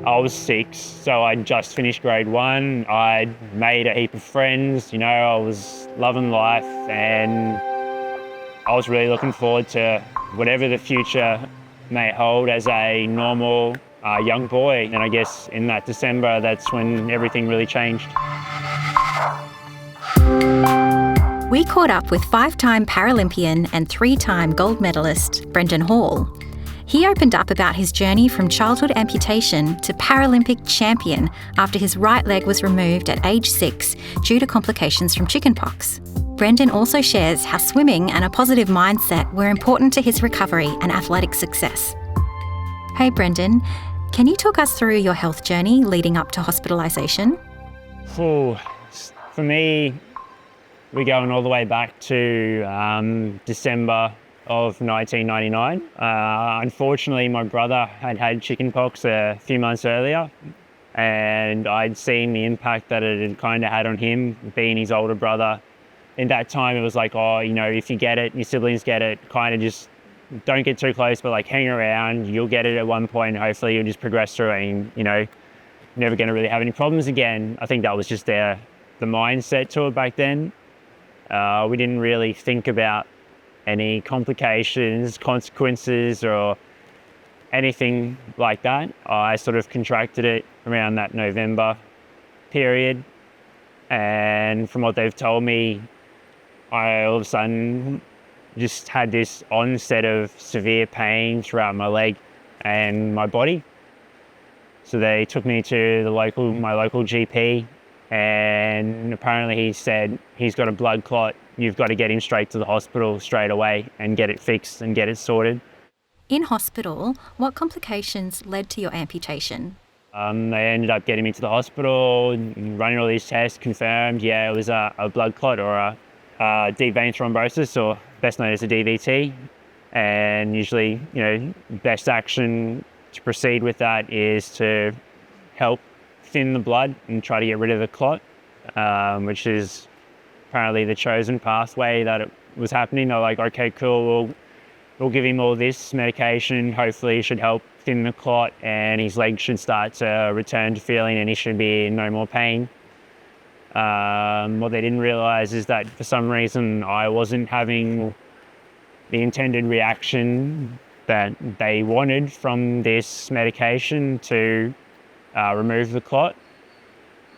I was 6, so I'd just finished grade 1. I'd made a heap of friends, I was loving life, and I was really looking forward to whatever the future may hold as a normal young boy. And I guess in that December, that's when everything really changed. We caught up with 5-time Paralympian and 3-time gold medalist Brenden Hall. He opened up about his journey from childhood amputation to Paralympic champion after his right leg was removed at age 6 due to complications from chickenpox. Brenden also shares how swimming and a positive mindset were important to his recovery and athletic success. Hey Brenden, can you talk us through your health journey leading up to hospitalisation? For me, we're going all the way back to December of 1999. Unfortunately, my brother had chickenpox a few months earlier, and I'd seen the impact that it had kind of had on him, being his older brother. In that time, it was like, if you get it, your siblings get it, kind of just don't get too close, but like hang around, you'll get it at one point, hopefully you'll just progress through it and, never going to really have any problems again. I think that was just the mindset to it back then. We didn't really think about any complications, consequences, or anything like that. I sort of contracted it around that November period, and from what they've told me, I all of a sudden just had this onset of severe pain throughout my leg and my body. So they took me to my local GP, and apparently he said, he's got a blood clot, you've got to get him straight to the hospital straight away and get it fixed and get it sorted. In hospital, what complications led to your amputation? They ended up getting me to the hospital, running all these tests, confirmed, it was a blood clot or a deep vein thrombosis, or best known as a DVT. And usually, best action to proceed with that is to help thin the blood and try to get rid of the clot, which is apparently the chosen pathway that it was happening. They're like, okay, cool, we'll give him all this medication, hopefully it should help thin the clot and his leg should start to return to feeling and he should be in no more pain. What they didn't realise is that for some reason I wasn't having the intended reaction that they wanted from this medication to remove the clot,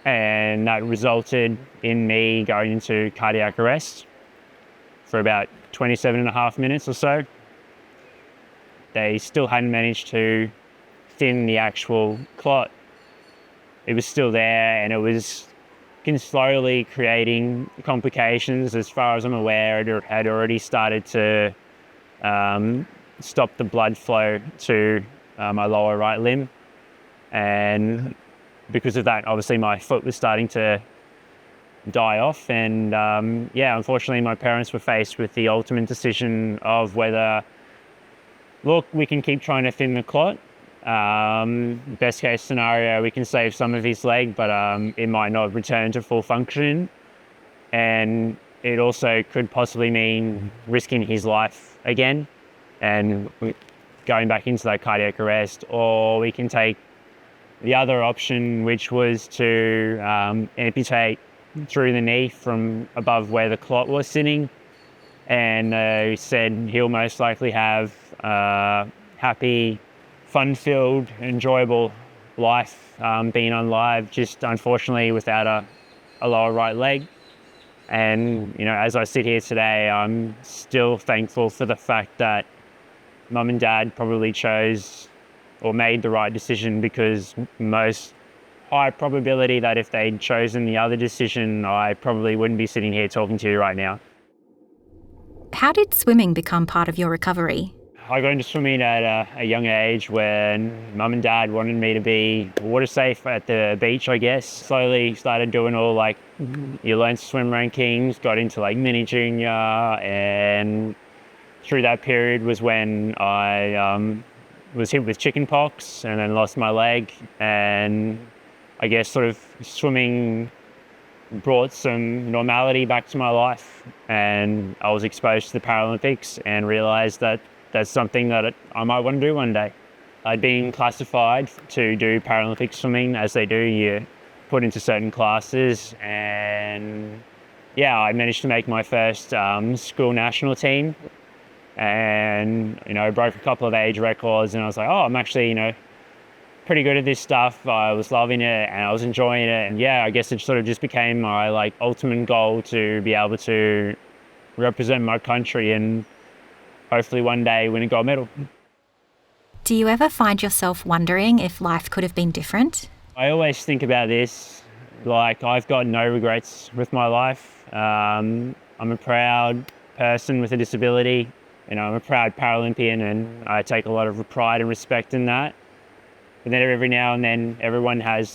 and that resulted in me going into cardiac arrest for about 27.5 minutes or so. They still hadn't managed to thin the actual clot. It was still there, and it was slowly creating complications. As far as I'm aware, it had already started to stop the blood flow to my lower right limb, and because of that, obviously my foot was starting to die off, and unfortunately my parents were faced with the ultimate decision of whether, look, we can keep trying to thin the clot. Best case scenario, we can save some of his leg, but it might not return to full function, and it also could possibly mean risking his life again and going back into that cardiac arrest. Or we can take the other option, which was to amputate through the knee from above where the clot was sitting, and they said he'll most likely have a happy, fun-filled, enjoyable life being alive, just unfortunately without a lower right leg. And as I sit here today, I'm still thankful for the fact that Mum and Dad probably chose or made the right decision, because most high probability that if they'd chosen the other decision, I probably wouldn't be sitting here talking to you right now. How did swimming become part of your recovery? I got into swimming at a young age when Mum and Dad wanted me to be water safe at the beach, I guess. Slowly started doing all you learn to swim rankings, got into mini junior, and through that period was when I was hit with chickenpox and then lost my leg, and I guess sort of swimming brought some normality back to my life, and I was exposed to the Paralympics and realised that that's something that I might want to do one day. I'd been classified to do Paralympic swimming, as they do. You put into certain classes, and yeah, I managed to make my first school national team, and broke a couple of age records. And I was like, oh, I'm actually pretty good at this stuff. I was loving it and I was enjoying it, and yeah, I guess it sort of just became my ultimate goal to be able to represent my country and hopefully one day win a gold medal. Do you ever find yourself wondering if life could have been different? I always think about this, I've got no regrets with my life. I'm a proud person with a disability. I'm a proud Paralympian, and I take a lot of pride and respect in that. But then every now and then, everyone has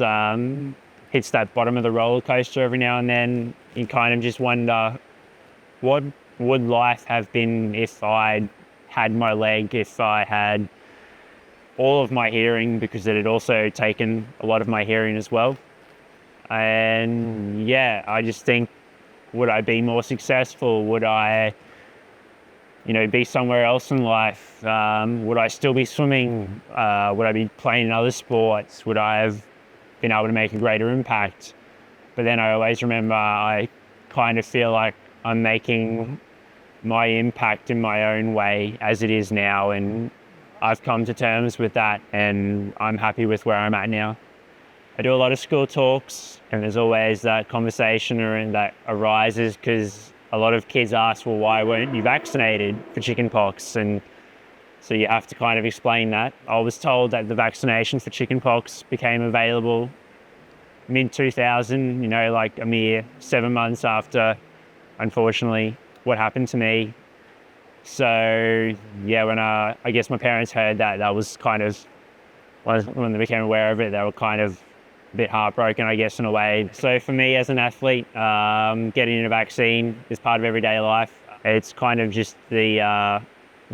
hits that bottom of the roller coaster every now and then. You kind of just wonder, what would life have been if I'd had my leg, if I had all of my hearing, because it had also taken a lot of my hearing as well. And yeah, I just think, would I be more successful? Would I, be somewhere else in life? Would I still be swimming? Would I be playing in other sports? Would I have been able to make a greater impact? But then I always remember, I kind of feel like I'm making my impact in my own way as it is now, and I've come to terms with that, and I'm happy with where I'm at now. I do a lot of school talks, and there's always that conversation that arises, because a lot of kids ask, well, why weren't you vaccinated for chickenpox? And so you have to kind of explain that. I was told that the vaccination for chickenpox became available mid-2000, a mere 7 months after, unfortunately, what happened to me. So yeah, when I guess my parents heard that, that was kind of, when they became aware of it, they were kind of a bit heartbroken, I guess, in a way. So for me as an athlete, getting a vaccine is part of everyday life. It's kind of just the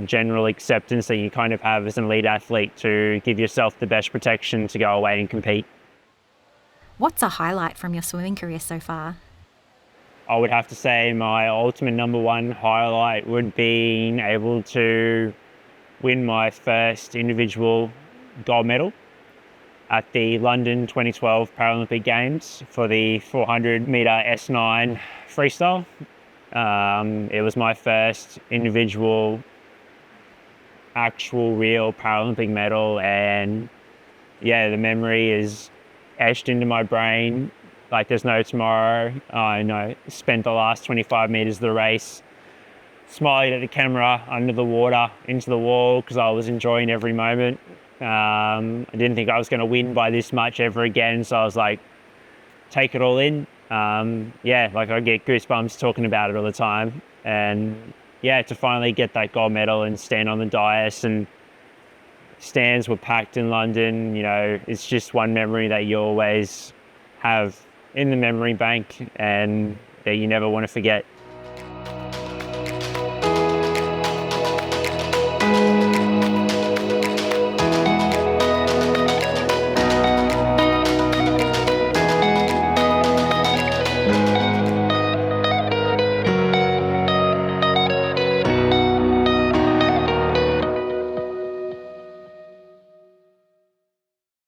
general acceptance that you kind of have as an elite athlete to give yourself the best protection to go away and compete. What's a highlight from your swimming career so far? I would have to say my ultimate number one highlight would be being able to win my first individual gold medal at the London 2012 Paralympic Games for the 400 metre S9 freestyle. It was my first individual, actual, real Paralympic medal, and yeah, the memory is etched into my brain like there's no tomorrow. I spent the last 25 metres of the race smiling at the camera, under the water, into the wall, because I was enjoying every moment. I didn't think I was going to win by this much ever again, so I was like, take it all in. I get goosebumps talking about it all the time. And yeah, to finally get that gold medal and stand on the dais, and stands were packed in London, it's just one memory that you always have in the memory bank and that you never want to forget.